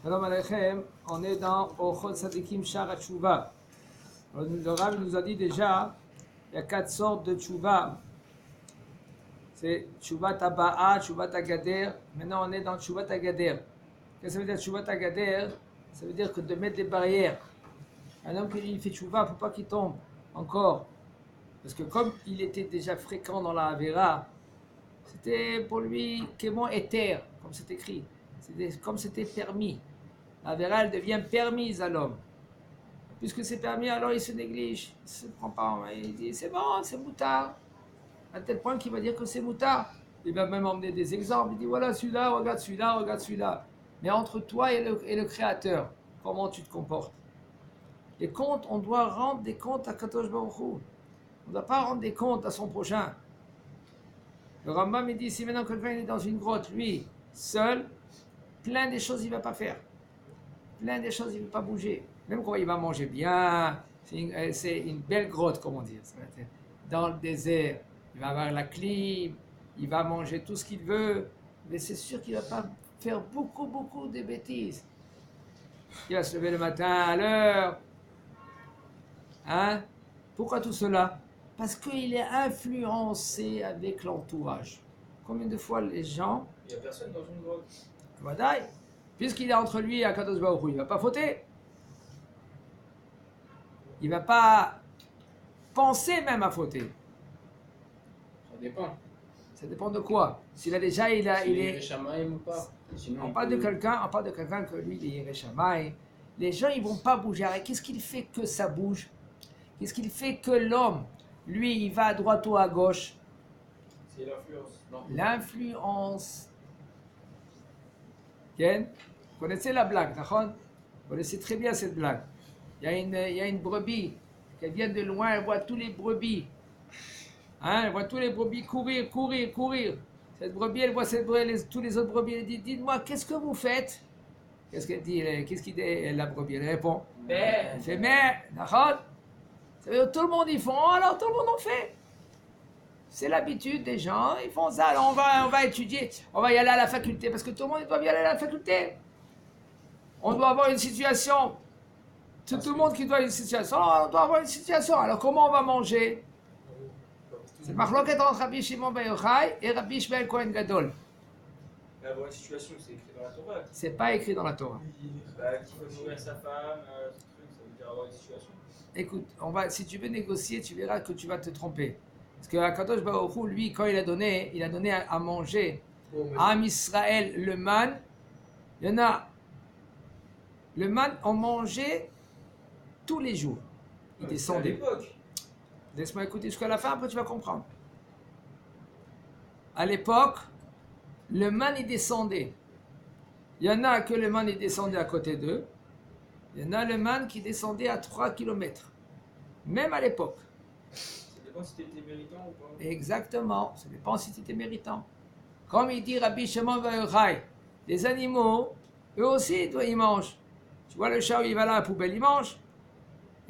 Shalom Aleichem, on est dans Ochot Sadikim Shara Tshuva. Le Rav nous a dit déjà, il y a 4 sortes de Tshuva. C'est Tshuva Taba'a, Tshuva Tagader. Maintenant on est dans Tshuva Tagader. Qu'est-ce que ça veut dire Tshuva Tagader? Ça veut dire que de mettre des barrières. Un homme qui fait Tshuva, il ne faut pas qu'il tombe encore. Parce que comme il était déjà fréquent dans la Avera, c'était pour lui Kémon Éther, comme c'est écrit. Comme c'était permis. La Avera, elle devient permise à l'homme. Puisque c'est permis, alors il se néglige. Il ne se prend pas. Il dit c'est bon, c'est moutard. À tel point qu'il va dire que c'est moutard. Il va même emmener des exemples. Il dit voilà celui-là, regarde celui-là, regarde celui-là. Mais entre toi et le Créateur, comment tu te comportes? Les comptes, on doit rendre des comptes à Kadosh Baruch Hu. On ne doit pas rendre des comptes à son prochain. Le Rambam il dit si maintenant quelqu'un est dans une grotte, lui, seul, plein des choses il ne va pas faire. Plein des choses il ne va pas bouger. Même quand il va manger bien, c'est une belle grotte, comment dire. Dans le désert, il va avoir la clim, il va manger tout ce qu'il veut, mais c'est sûr qu'il ne va pas faire beaucoup de bêtises. Il va se lever le matin à l'heure. Hein? Pourquoi tout cela? Parce qu'il est influencé avec l'entourage. Combien de fois les gens... Il n'y a personne dans une grotte. Voilà, puisqu'il est entre lui et Akadosh Baruch Hu, il ne va pas fauter. Il ne va pas penser même à fauter. Ça dépend. Ça dépend de quoi. S'il a déjà, il est... Shamaïm ou pas. On parle de quelqu'un que lui, il est Yireh Shamayim. Les gens, ils ne vont pas bouger. Alors, qu'est-ce qu'il fait que ça bouge? Qu'est-ce qu'il fait que l'homme, lui, il va à droite ou à gauche? C'est l'influence. L'influence. Ken? Vous connaissez la blague, d'accord? Vous connaissez très bien cette blague. Il y a une brebis qui vient de loin, elle voit tous les brebis. Hein, elle voit tous les brebis courir. Cette brebis, elle voit tous les autres brebis. Elle dit, dites-moi, qu'est-ce que vous faites? Qu'est-ce qu'elle dit? Qu'est-ce qu'il dit la brebis? Elle répond. Elle fait mais, d'accord? Ça veut dire tout le monde y font, alors tout le monde en fait. C'est l'habitude des gens, ils font ça. Alors on va étudier, on va y aller à la faculté, parce que tout le monde doit y aller à la faculté. On doit avoir une situation. C'est tout le monde qui doit avoir une situation. On doit avoir une situation. Alors comment on va manger? C'est marloquette entre Rabbi Shimon ben Yochai et Rabbi Shmuel Kohen Gadol. Mais avoir une situation, c'est écrit dans la Torah. C'est pas écrit dans la Torah. Bah, qu'il faut nourrir sa femme, ce truc, ça veut dire avoir une situation. Écoute, si tu veux négocier, tu verras que tu vas te tromper. Parce que Akadosh Baruch Hu, lui, quand il a donné à manger à Am Israël le man. Il y en a. Le man, on mangeait tous les jours. Il descendait. À l'époque. Laisse-moi écouter jusqu'à la fin, après tu vas comprendre. À l'époque, le man, il descendait. Il y en a que le man, il descendait à côté d'eux. Il y en a le man qui descendait à 3 km. Même à l'époque. Ça dépend si tu étais méritant ou pas. Exactement. Ça dépend si tu étais méritant. Comme il dit Rabbi Shimon ben Yochai, les animaux, eux aussi, ils mangent. Tu vois le chat où il va là à la poubelle, il mange.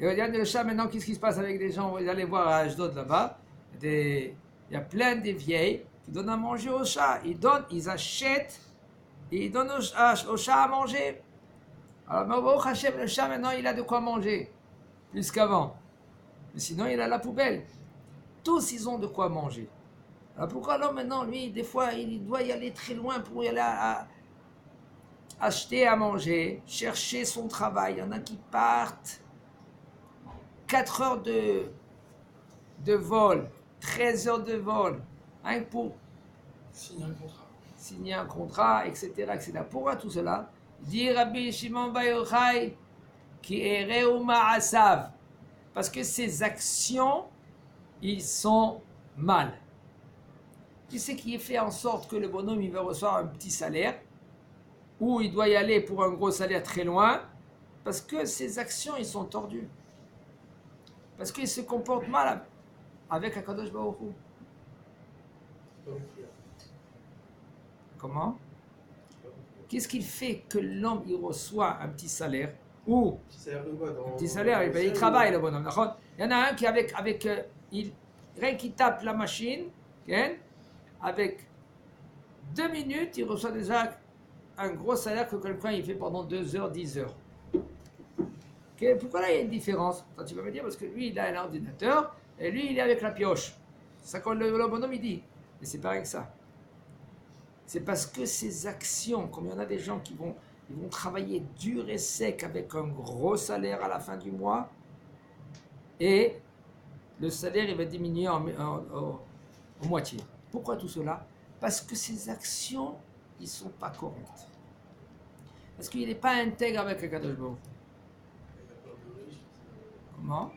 Et regarde le chat maintenant, qu'est-ce qui se passe avec les gens? Vous allez voir à Ashdod là-bas. Il y a plein de vieilles qui donnent à manger aux chats. Ils achètent et ils donnent au chat à manger. Alors, Baruch Hashem, le chat maintenant, il a de quoi manger. Plus qu'avant. Mais sinon, il a la poubelle. Tous, ils ont de quoi manger. Alors pourquoi l'homme maintenant, lui, des fois, il doit y aller très loin pour y aller acheter à manger, chercher son travail. Il y en a qui partent 4 heures de vol, 13 heures de vol, hein, pour signer un contrat, etc. Pourquoi tout cela? Dit Rabbi Shimon ben Yochai qui est Reuma Asav, parce que ses actions, ils sont mal. Qui c'est qui fait en sorte que le bonhomme il va recevoir un petit salaire, ou il doit y aller pour un gros salaire très loin? Parce que ses actions, ils sont tordues. Parce qu'il se comporte mal avec Akadosh Baruch Hu. Comment? Qu'est-ce qu'il fait que l'homme il reçoit un petit salaire? Ou un petit salaire, il travaille le bonhomme. Il y en a un qui rien qu'il tape la machine, avec 2 minutes, il reçoit déjà un gros salaire que quelqu'un il fait pendant 2 heures, 10 heures. Pourquoi là il y a une différence? Attends, tu vas me dire parce que lui il a un ordinateur et lui il est avec la pioche. C'est ça que le bonhomme il dit. Mais c'est pareil que ça. C'est parce que ces actions, comme il y en a des gens ils vont travailler dur et sec avec un gros salaire à la fin du mois et le salaire il va diminuer en moitié. Pourquoi tout cela? Parce que ces actions ils ne sont pas correctes. Parce qu'il n'est pas intègre avec le Kadosh Baruch. Comment?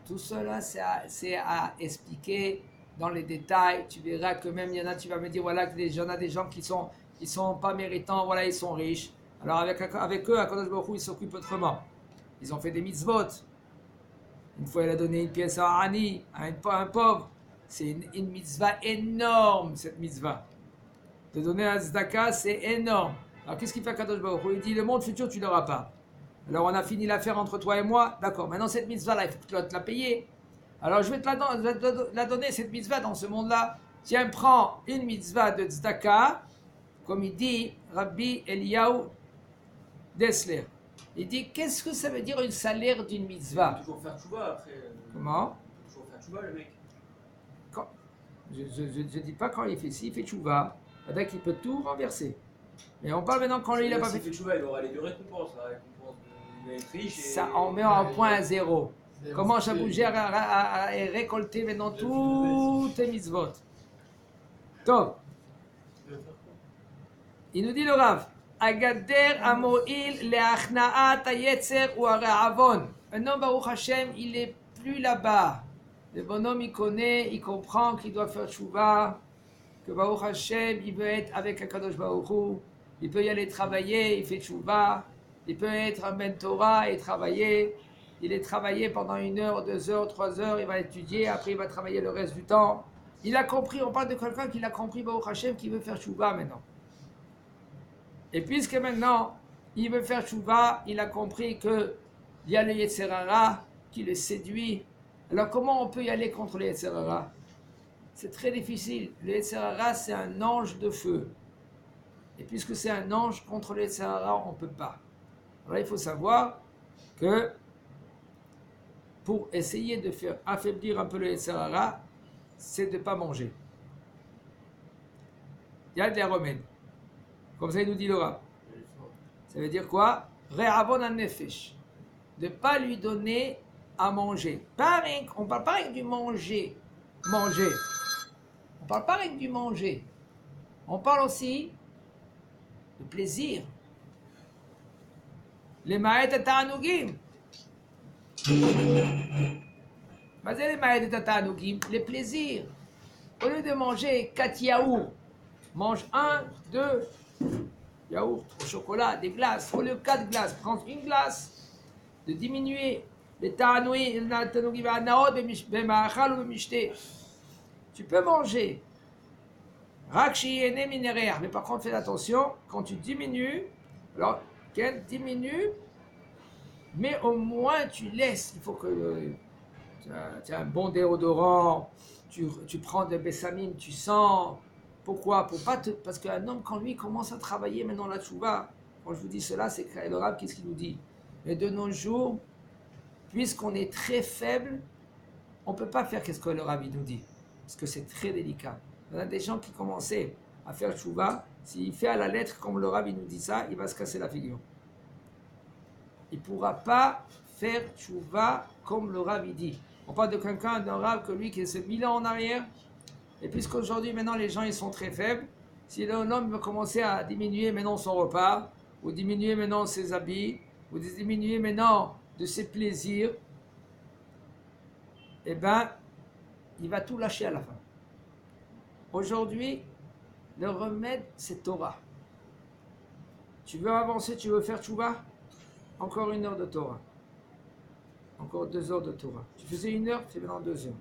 Tout cela, c'est à expliquer dans les détails. Tu verras que même il y en a, tu vas me dire, voilà, qu'il y en a des gens qui sont pas méritants, voilà, ils sont riches. Alors avec eux, à Kadosh Baruch Hu, ils s'occupent autrement. Ils ont fait des mitzvot. Une fois, il a donné une pièce à un pauvre. C'est une mitzvah énorme, cette mitzvah. De donner un tzedaka, c'est énorme. Alors qu'est-ce qu'il fait Kadosh Baruch Hu? Il dit, le monde futur, tu l'auras pas. Alors on a fini l'affaire entre toi et moi, d'accord, maintenant cette mitzvah-là, il faut que tu dois te la payer. Alors je vais te la donner, cette mitzvah, dans ce monde-là. Tiens, prends une mitzvah de tzedaka, comme il dit Rabbi Eliyahu Dessler. Il dit, qu'est-ce que ça veut dire un salaire d'une mitzvah? Il peut toujours faire tchouva après. Comment? Il peut toujours faire tchouva le mec. Je ne dis pas quand il fait ci, il fait tchouva. C'est-à-dire qu'il peut tout renverser. Mais on parle maintenant quand lui, il n'a pas fait. S'il fait tchouva, il aura les deux récompenses. La récompense il va être riche. Ça en met en point à zéro. Comment Chaboujer a récolté maintenant toutes tes mitzvot. Top. Il nous dit le Rav, Agader amoil le'achnaat hayetzer ou ha're'avon. Un homme, Baruch Hashem, il est plus là-bas. Le bonhomme, il connaît, il comprend qu'il doit faire tchouva, que Baruch Hashem, il veut être avec Akadosh Baruch Hu, il peut y aller travailler, il fait tchouva, il peut être un ben Torah et travailler. Il est travaillé pendant 1 heure, 2 heures, 3 heures, il va étudier, après il va travailler le reste du temps. Il a compris, on parle de quelqu'un qui a compris, Baruch Hashem, qui veut faire tchouva maintenant. Et puisque maintenant, il veut faire tchouva, il a compris qu'il y a le Yetzer Hara qui le séduit. Alors comment on peut y aller contre le Yetzer Hara? C'est très difficile. Le Yetzer Hara, c'est un ange de feu. Et puisque c'est un ange, contre le Yetzer Hara, on ne peut pas. Alors il faut savoir que pour essayer de faire affaiblir un peu le Yetzer Hara, c'est de ne pas manger. Il y a des remèdes. Comme ça, il nous dit le Rav. Ça veut dire quoi? Re'avon an-nefesh. De ne pas lui donner à manger. On ne parle pas avec du manger. Manger. On ne parle pas avec du manger. On parle aussi de plaisir. Les ma'et ta'anugim. Les ma'et ta'anugim, les plaisirs. Au lieu de manger 4 yaourts, mange 1, 2 yaourts au chocolat, des glaces. Au lieu de 4 glaces, prends une glace. De diminuer les ta'anugim, tu peux manger. Mais par contre, fais attention, quand tu diminues, alors, diminue, mais au moins tu laisses. Il faut que tu as un bon déodorant, tu prends des bessamines, tu sens. Pourquoi? Parce qu'un homme, quand lui commence à travailler maintenant la tchouva, quand je vous dis cela, c'est que le Rav, qu'est-ce qu'il nous dit? Mais de nos jours, puisqu'on est très faible, on ne peut pas faire ce que le Rav nous dit. Parce que c'est très délicat. Il y a des gens qui commençaient à faire tchouva, s'il fait à la lettre comme le Rav nous dit ça, il va se casser la figure. Il ne pourra pas faire tchouva comme le Rav dit. On parle de quelqu'un, d'un Rav que lui qui est 1000 ans en arrière, et puisqu'aujourd'hui maintenant les gens ils sont très faibles, si l'homme veut commencer à diminuer maintenant son repas, ou diminuer maintenant ses habits, ou diminuer maintenant de ses plaisirs, eh bien, il va tout lâcher à la fin. Aujourd'hui, le remède, c'est Torah. Tu veux avancer, tu veux faire tchouva? Encore 1 heure de Torah. Encore 2 heures de Torah. Tu faisais 1 heure, tu fais maintenant 2 heures.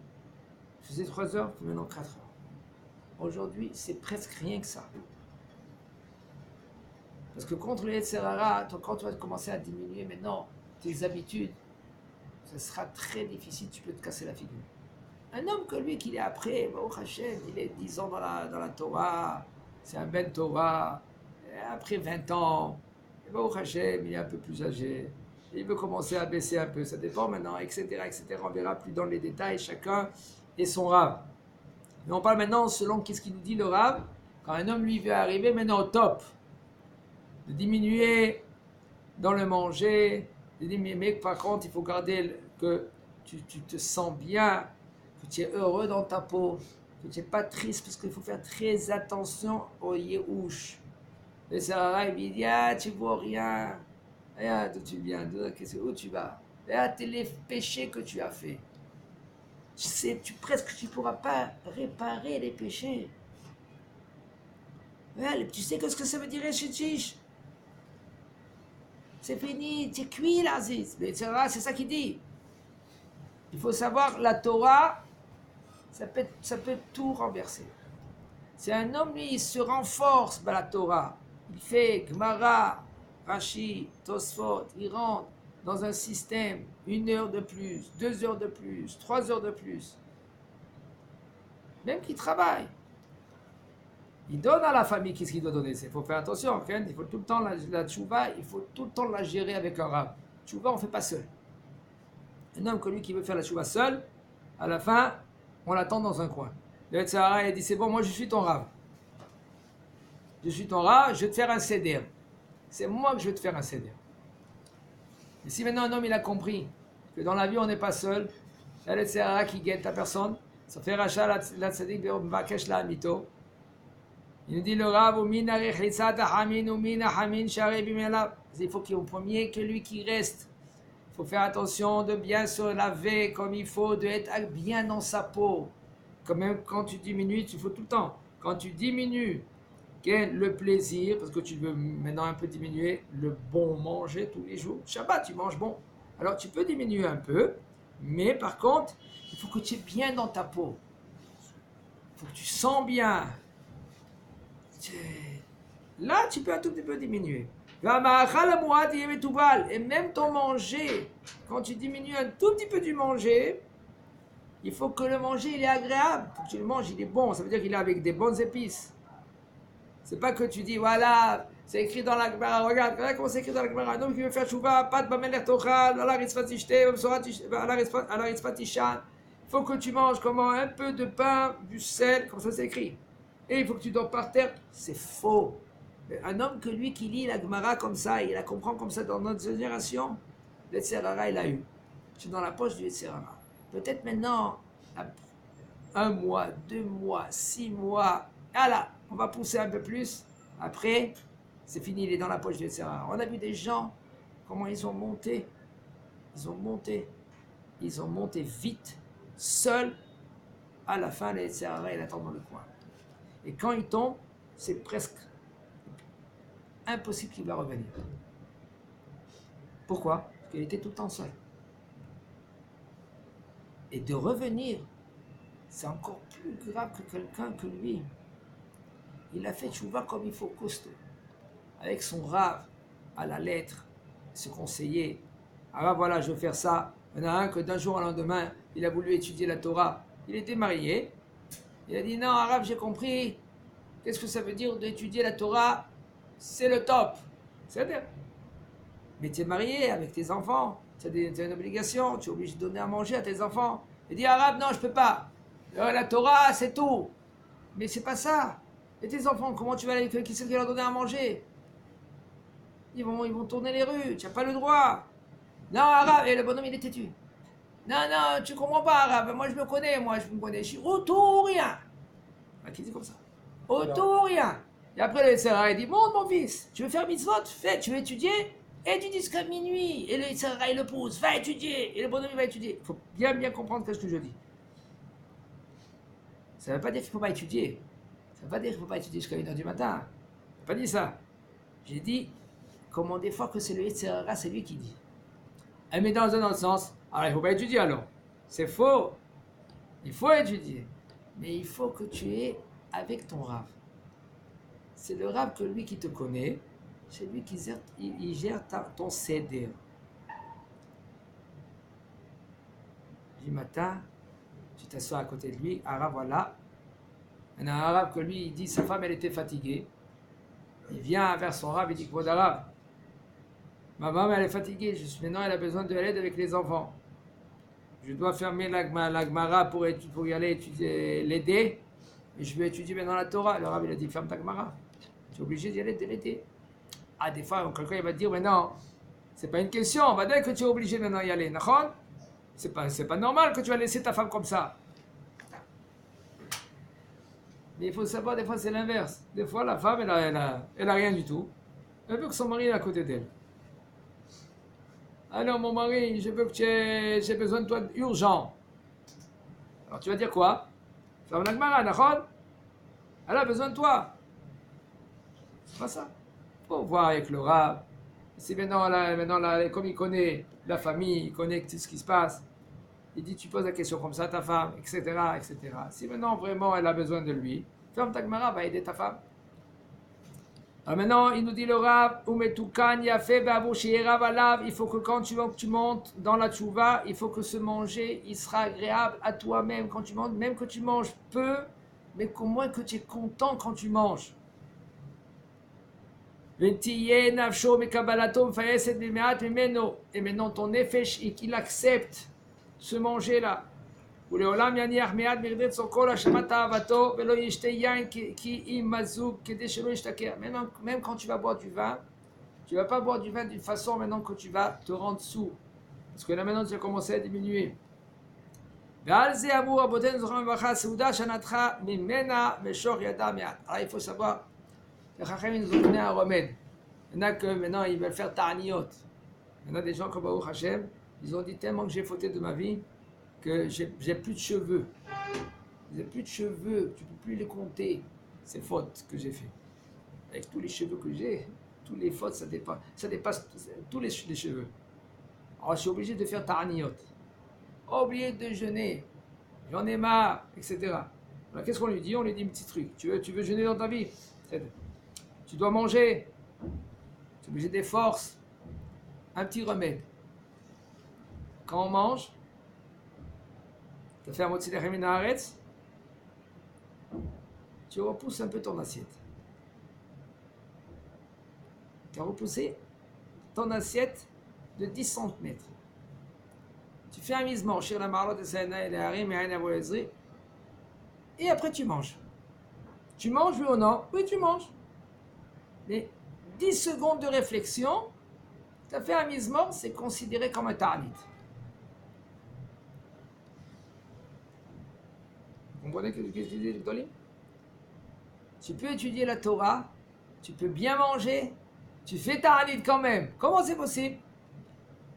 Tu faisais 3 heures, tu fais maintenant 4 heures. Aujourd'hui, c'est presque rien que ça. Parce que contre le Yetzer Hara, quand tu vas commencer à diminuer maintenant tes habitudes, ce sera très difficile, tu peux te casser la figure. Un homme que lui, qu'il est après, Baruch Hashem, il est 10 ans dans la Torah, c'est un Ben Torah, et après 20 ans, et Baruch Hashem, il est un peu plus âgé, et il veut commencer à baisser un peu, ça dépend maintenant, etc., etc. On verra plus dans les détails, chacun et son Rav. Mais on parle maintenant selon qu'est-ce qu'il nous dit le Rav, quand un homme lui veut arriver maintenant au top, de diminuer dans le manger, de diminuer, mais par contre il faut garder que tu te sens bien, que tu es heureux dans ta peau, que tu n'es pas triste, parce qu'il faut faire très attention au Yehush. Le Sarah, il dit, ah, tu ne vois rien, regarde d'où tu viens, où tu vas, regarde les péchés que tu as faits. Presque tu ne pourras pas réparer les péchés. Regarde, tu sais ce que ça veut dire, Chichish? C'est fini, tu es cuit, l'Aziz. Mais c'est ça qu'il dit. Il faut savoir, la Torah, ça peut tout renverser. C'est un homme, lui, il se renforce par la Torah. Il fait Gemara, Rashi, Tosfot, il rentre dans un système, 1 heure de plus, 2 heures de plus, 3 heures de plus. Même qu'il travaille. Il donne à la famille qu'est-ce qu'il doit donner. Il faut faire attention, il faut tout le temps la tchouva, il faut tout le temps la gérer avec un rab. Tchouva, on ne fait pas seul. Un homme comme lui qui veut faire la tchouva seul, à la fin, on l'attend dans un coin. Le Tzahara, il dit, c'est bon, moi je suis ton rab. Je suis ton rab, je vais te faire un seder. C'est moi que je vais te faire un seder. Et si maintenant un homme il a compris que dans la vie on n'est pas seul, il y a le Tzahara qui guette la personne, ça fait rachat la tzadik de Mbakesh la amito. Il nous dit le Rav, il faut qu'il y ait au premier que lui qui reste. Il faut faire attention de bien se laver comme il faut, d'être bien dans sa peau. Quand même, quand tu diminues, il faut tout le temps. Quand tu diminues le plaisir, parce que tu veux maintenant un peu diminuer le bon manger tous les jours. Shabbat, tu manges bon. Alors tu peux diminuer un peu, mais par contre, il faut que tu es bien dans ta peau. Il faut que tu sens bien. Là, tu peux un tout petit peu diminuer. Et même ton manger, quand tu diminues un tout petit peu du manger, il faut que le manger il est agréable. Il faut que tu le manges, il est bon. Ça veut dire qu'il est avec des bonnes épices. C'est pas que tu dis, voilà, c'est écrit dans la Gemara, regarde comment c'est écrit dans la Gemara. Un homme qui veut faire chouva, pas de bameler tochal, ala ritzfatishte, ala ritzfatishan. Il faut que tu manges comment un peu de pain, du sel, comme ça c'est écrit. Et il faut que tu dors par terre. C'est faux. Un homme que lui qui lit la Gemara comme ça, il la comprend comme ça dans notre génération, le Tzerara il a eu. C'est dans la poche du Tzerara. Peut-être maintenant, 1 mois, 2 mois, 6 mois, voilà, on va pousser un peu plus. Après, c'est fini, il est dans la poche du Tzerara. On a vu des gens, comment ils ont monté. Ils ont monté vite, seuls. À la fin, le Tzerara il attend dans le coin. Et quand il tombe, c'est presque impossible qu'il va revenir. Pourquoi? Parce qu'il était tout le temps seul. Et de revenir, c'est encore plus grave que quelqu'un que lui. Il a fait tchouva comme il faut, costaud. Avec son rave à la lettre, se conseiller. Alors voilà, je vais faire ça. Il y en a un que d'un jour au lendemain, il a voulu étudier la Torah. Il était marié. Il a dit, non, Arabe, j'ai compris. Qu'est-ce que ça veut dire d'étudier la Torah? C'est le top. C'est-à-dire, mais tu es marié avec tes enfants. Tu as une obligation. Tu es obligé de donner à manger à tes enfants. Il dit, Arabe, non, je ne peux pas. La Torah, c'est tout. Mais c'est pas ça. Et tes enfants, comment tu vas aller? Qui c'est qui leur donner à manger? Ils vont tourner les rues. Tu n'as pas le droit. Non, Arabe. Et le bonhomme, il est têtu. Non, non, tu comprends pas, Arabe. Moi, je me connais. Je suis au tout ou rien. Qui dit comme ça? Au tout ou rien. Et après, le Tzara, il dit, monte mon fils, tu veux faire mitzvot? Fais, tu veux étudier? Étudie jusqu'à minuit. Et le Tzara, il le pousse, va étudier. Et le bonhomme, il va étudier. Il faut bien comprendre ce que je dis. Ça ne veut pas dire qu'il ne faut pas étudier. Ça ne veut pas dire qu'il ne faut pas étudier jusqu'à 1h du matin. Je n'ai pas dit ça. J'ai dit, comment des fois que c'est le Tzara, c'est lui qui dit. Mais dans un autre sens, alors il ne faut pas étudier alors. C'est faux. Il faut étudier. Mais il faut que tu es avec ton Rav. C'est le Rav que lui qui te connaît, c'est lui qui gère ton seder. Du matin, tu t'assois à côté de lui, Rav, voilà, Un arabe que lui, il dit sa femme, elle était fatiguée. Il vient vers son arabe, il dit, Kvod arabe, ma maman, elle est fatiguée, maintenant elle a besoin de l'aide avec les enfants. Je dois fermer la Gemara pour y aller étudier, l'aider. Et je vais étudier maintenant la Torah. Le arabe, il a dit, ferme ta Gemara. Tu es obligé d'y aller, de l'aider. Ah, des fois, quelqu'un il va dire, mais non, c'est pas une question. On va dire que tu es obligé maintenant d'y aller. C'est pas normal que tu vas laisser ta femme comme ça. Mais il faut savoir, des fois, c'est l'inverse. Des fois, la femme, elle a rien du tout. Elle veut que son mari est à côté d'elle. Alors, mon mari, j'ai besoin de toi urgent. Alors, tu vas dire quoi? Ferme la Gemara, d'accord? Elle a besoin de toi. C'est pas ça. Il faut voir avec le rab. Si maintenant, comme il connaît la famille, il connaît tout ce qui se passe, il dit, tu poses la question comme ça à ta femme, etc., etc. Si maintenant, vraiment, elle a besoin de lui, ferme ta Gemara, va aider ta femme. Alors maintenant, il nous dit le Rav, il faut que quand tu montes dans la tchouva, il faut que ce manger, il sera agréable à toi-même quand tu manges, même que tu manges peu, mais qu'au moins que tu es content quand tu manges. Et maintenant, ton effet, qu'il accepte ce manger-là. Même quand tu vas boire du vin, tu ne vas pas boire du vin d'une façon maintenant que tu vas te rendre sourd. Parce que là maintenant tu vas commencer à diminuer. Alors il faut savoir, les Chachamim nous ont donné un remède. Il y en a que maintenant ils veulent faire ta'aniyot. Il y en a des gens comme Baruch Hashem, ils ont dit tellement que j'ai fauté de ma vie que j'ai plus de cheveux. J'ai plus de cheveux, tu ne peux plus les compter. Ces fautes que j'ai fait. Avec tous les cheveux que j'ai, tous les fautes, ça dépasse tous les cheveux. Alors je suis obligé de faire ta'aniyot. Oublié de jeûner. J'en ai marre, etc. Alors qu'est-ce qu'on lui dit? On lui dit un petit truc. Tu veux jeûner dans ta vie? Tu dois manger. Tu es obligé des forces. Un petit remède. Quand on mange, tu as fait un motzi lechem haaretz, tu repousses un peu ton assiette. Tu as repoussé ton assiette de 10 cm. Tu fais un misement, shir la marot et saïna et les harim et aïna voyezri, et après tu manges. Tu manges, oui ou non? Oui, tu manges. Mais 10 secondes de réflexion, tu as fait un misement, c'est considéré comme un ta'anit. Vous comprenez ce que je dis, Gdolim? Tu peux étudier la Torah, tu peux bien manger, tu fais ta'anit quand même. Comment c'est possible?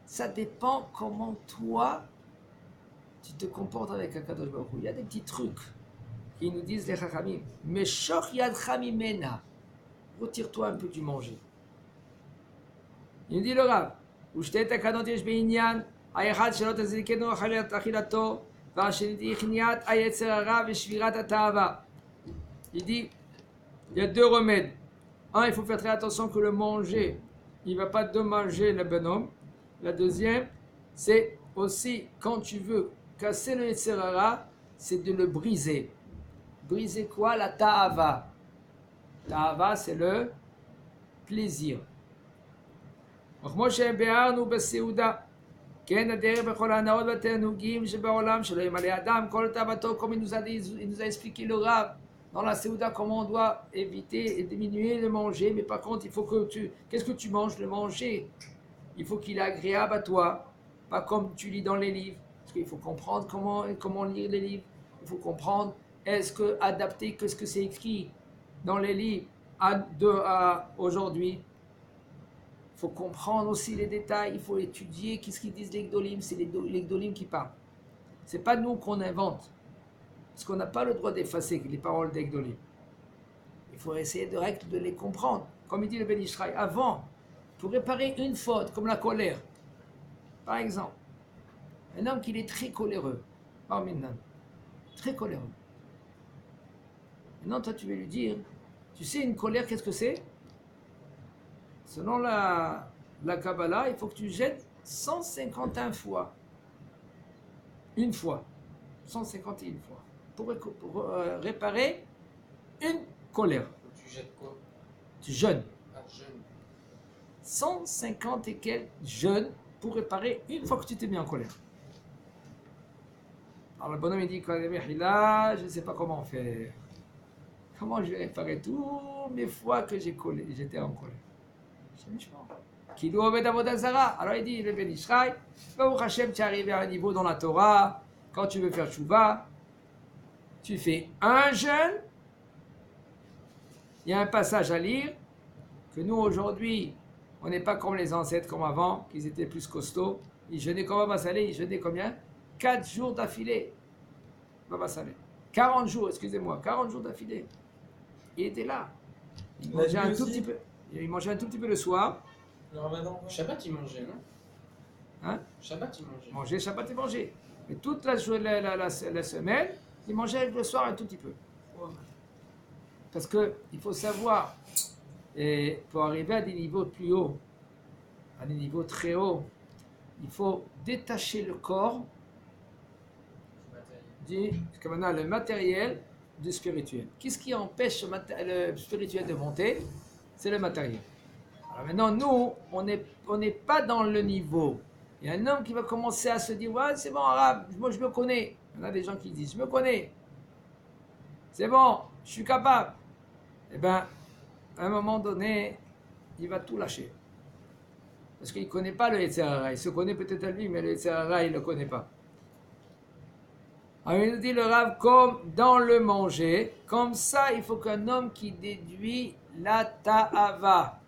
Ça dépend comment toi, tu te comportes avec Akadosh Baruch Hu. Il y a des petits trucs qui nous disent les Chachamim. Meshoch yadcha mimena. Retire-toi un peu du manger. Il nous dit le Rav. Ushtet takadot yesh be'inyan. Hayachad shelot azikenu achilato. V'asheniti ichniat ayetzer hara v'shvirat hata'ava. Il dit, il y a deux remèdes. Un, il faut faire très attention que le manger, il ne va pas dommager le bonhomme. La deuxième, c'est aussi quand tu veux casser le yetzer hara, c'est de le briser. Briser quoi? La ta'ava. Ta'ava, c'est le plaisir. כמו שביארנו בסעודה, כן, הדרך בכל ההנאות והתענוגים שבעולם, שלא ימלא אדם כל תאוותו, comme il nous a expliqué le Rav dans la Séouda, comment on doit éviter et diminuer le manger, mais par contre, il faut que qu'est-ce que tu manges? Le manger, il faut qu'il est agréable à toi, pas comme tu lis dans les livres, parce qu'il faut comprendre comment lire les livres, il faut comprendre, est-ce que adapter ce que c'est écrit dans les livres à aujourd'hui. Il faut comprendre aussi les détails, il faut étudier qu'est-ce qu'ils disent les Gdolim, c'est les Gdolim qui parlent. Ce n'est pas nous qu'on invente, parce qu'on n'a pas le droit d'effacer les paroles des Gdolim. Il faut essayer de les comprendre. Comme il dit le Ben Ishraï, avant, pour réparer une faute, comme la colère, par exemple, un homme qui est très coléreux, très coléreux. Maintenant, toi, tu veux lui dire, tu sais, une colère, qu'est-ce que c'est? Selon la Kabbalah, il faut que tu jettes 151 fois. Une fois. 151 fois. Pour réparer une colère. Tu jettes quoi? Tu jeûnes. Ah, jeûne. 150 et quelques jeûnes pour réparer une fois que tu t'es mis en colère. Alors le bonhomme il dit, là, je ne sais pas comment faire. Comment je vais réparer tous mes fois que j'étais en colère. Qui doit mettre à Zara. Alors il dit, le Ben Ishraï, Baruch Hashem, tu es arrivé à un niveau dans la Torah, quand tu veux faire Tchouva, tu fais un jeûne. Il y a un passage à lire, que nous aujourd'hui, on n'est pas comme les ancêtres, comme avant, qu'ils étaient plus costauds. Ils jeûnaient comme Baba Saleh, ils jeûnaient combien? 4 jours d'affilée. Baba Saleh. 40 jours, excusez-moi, 40 jours d'affilée. Il était là. Il mangeait un tout petit peu. Il mangeait un tout petit peu le soir. Le ramadan. Shabbat, il mangeait, non? Hein? Shabbat, il mangeait. Manger, Shabbat, il mangeait. Mais toute la semaine, il mangeait le soir un tout petit peu. Parce qu'il faut savoir, et pour arriver à des niveaux plus hauts, à des niveaux très hauts, il faut détacher le corps le matériel du spirituel. Qu'est-ce qui empêche le spirituel de monter? C'est le matériel. Alors maintenant, nous, on n'est pas dans le niveau. Il y a un homme qui va commencer à se dire, ouais, c'est bon, arabe, moi je me connais. Il y en a des gens qui disent, je me connais. C'est bon, je suis capable. Eh bien, à un moment donné, il va tout lâcher. Parce qu'il ne connaît pas le Yetzer Hara. Il se connaît peut-être à lui, mais le Yetzer Hara, il ne le connaît pas. Alors il nous dit le Rav, comme dans le manger, comme ça, il faut qu'un homme qui déduit la ta'ava.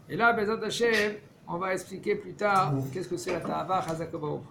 Et là, Bezat Hashem, on va expliquer plus tard qu'est-ce que c'est la ta'ava, Chazak Baruch.